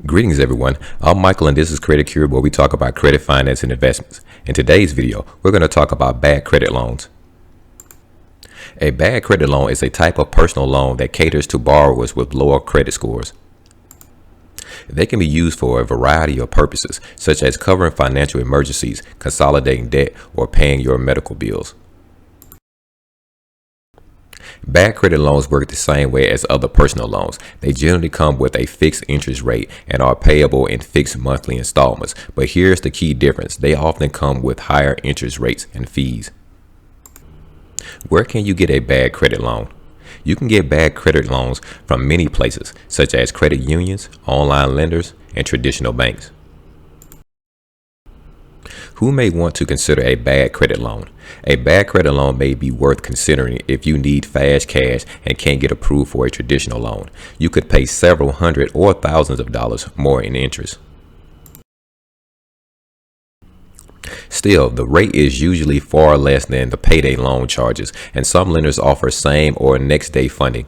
Greetings everyone, I'm Michael and this is Credit Kuri, where we talk about credit, finance, and investments. In today's video, we're going to talk about bad credit loans. A bad credit loan is a type of personal loan that caters to borrowers with lower credit scores. They can be used for a variety of purposes, such as covering financial emergencies, consolidating debt, or paying your medical bills. Bad credit loans work the same way as other personal loans. They generally come with a fixed interest rate and are payable in fixed monthly installments. But here's the key difference. They often come with higher interest rates and fees. Where can you get a bad credit loan? You can get bad credit loans from many places, such as credit unions, online lenders, and traditional banks. Who may want to consider a bad credit loan? A bad credit loan may be worth considering if you need fast cash and can't get approved for a traditional loan. You could pay several hundred or thousands of dollars more in interest. Still, the rate is usually far less than the payday loan charges, and some lenders offer same or next day funding.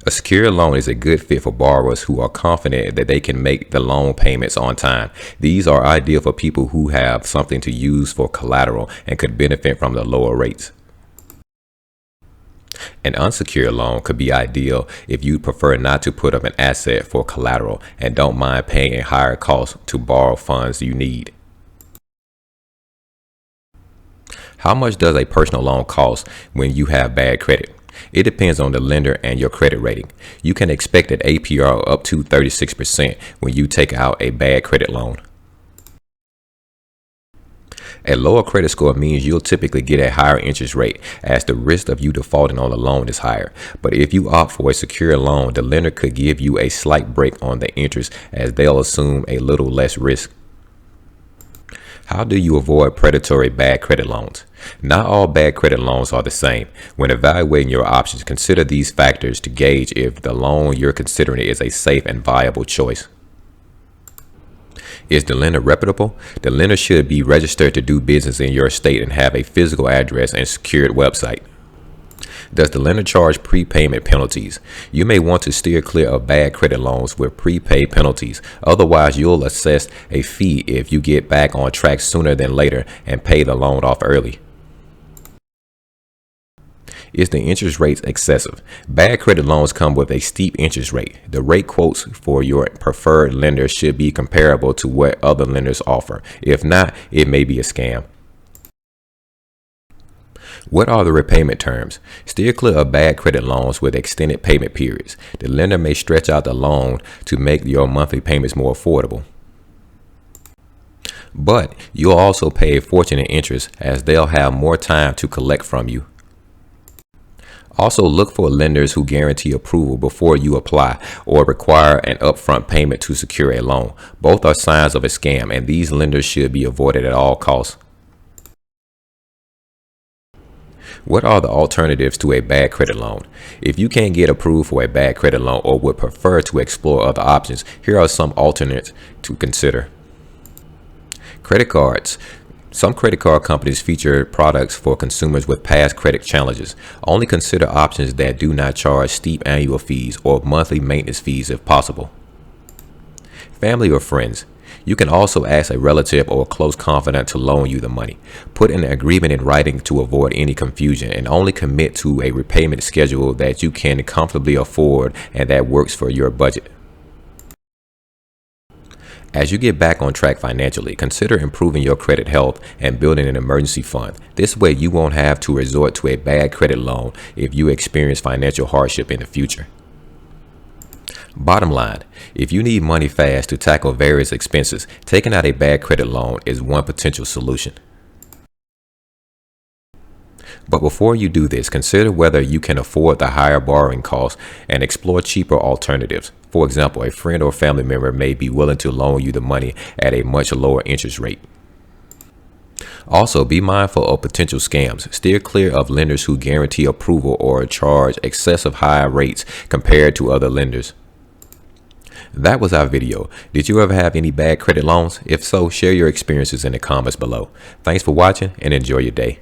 A secured loan is a good fit for borrowers who are confident that they can make the loan payments on time. These are ideal for people who have something to use for collateral and could benefit from the lower rates. An unsecured loan could be ideal if you prefer not to put up an asset for collateral and don't mind paying a higher cost to borrow funds you need. How much does a personal loan cost when you have bad credit? It depends on the lender and your credit rating. You can expect an APR up to 36% when you take out a bad credit loan. A lower credit score means you'll typically get a higher interest rate, as the risk of you defaulting on the loan is higher. But if you opt for a secure loan, the lender could give you a slight break on the interest, as they'll assume a little less risk. How do you avoid predatory bad credit loans? Not all bad credit loans are the same. When evaluating your options, consider these factors to gauge if the loan you're considering is a safe and viable choice. Is the lender reputable? The lender should be registered to do business in your state and have a physical address and secured website. Does the lender charge prepayment penalties? You may want to steer clear of bad credit loans with prepaid penalties. Otherwise, you'll assess a fee if you get back on track sooner than later and pay the loan off early. Is the interest rate excessive? Bad credit loans come with a steep interest rate. The rate quotes for your preferred lender should be comparable to what other lenders offer. If not, it may be a scam. What are the repayment terms? Steer clear of bad credit loans with extended payment periods. The lender may stretch out the loan to make your monthly payments more affordable. But you'll also pay a fortune in interest, as they'll have more time to collect from you. Also, look for lenders who guarantee approval before you apply or require an upfront payment to secure a loan. Both are signs of a scam, and these lenders should be avoided at all costs. What are the alternatives to a bad credit loan? If you can't get approved for a bad credit loan or would prefer to explore other options, here are some alternates to consider. Credit cards. Some credit card companies feature products for consumers with past credit challenges. Only consider options that do not charge steep annual fees or monthly maintenance fees if possible. Family or friends. You can also ask a relative or a close confidant to loan you the money. Put an agreement in writing to avoid any confusion, and only commit to a repayment schedule that you can comfortably afford and that works for your budget. As you get back on track financially, consider improving your credit health and building an emergency fund. This way you won't have to resort to a bad credit loan if you experience financial hardship in the future. Bottom line, if you need money fast to tackle various expenses, taking out a bad credit loan is one potential solution. But before you do this, consider whether you can afford the higher borrowing costs and explore cheaper alternatives. For example, a friend or family member may be willing to loan you the money at a much lower interest rate. Also, be mindful of potential scams. Steer clear of lenders who guarantee approval or charge excessive high rates compared to other lenders. That was our video. Did you ever have any bad credit loans? If so, share your experiences in the comments below. Thanks for watching and enjoy your day.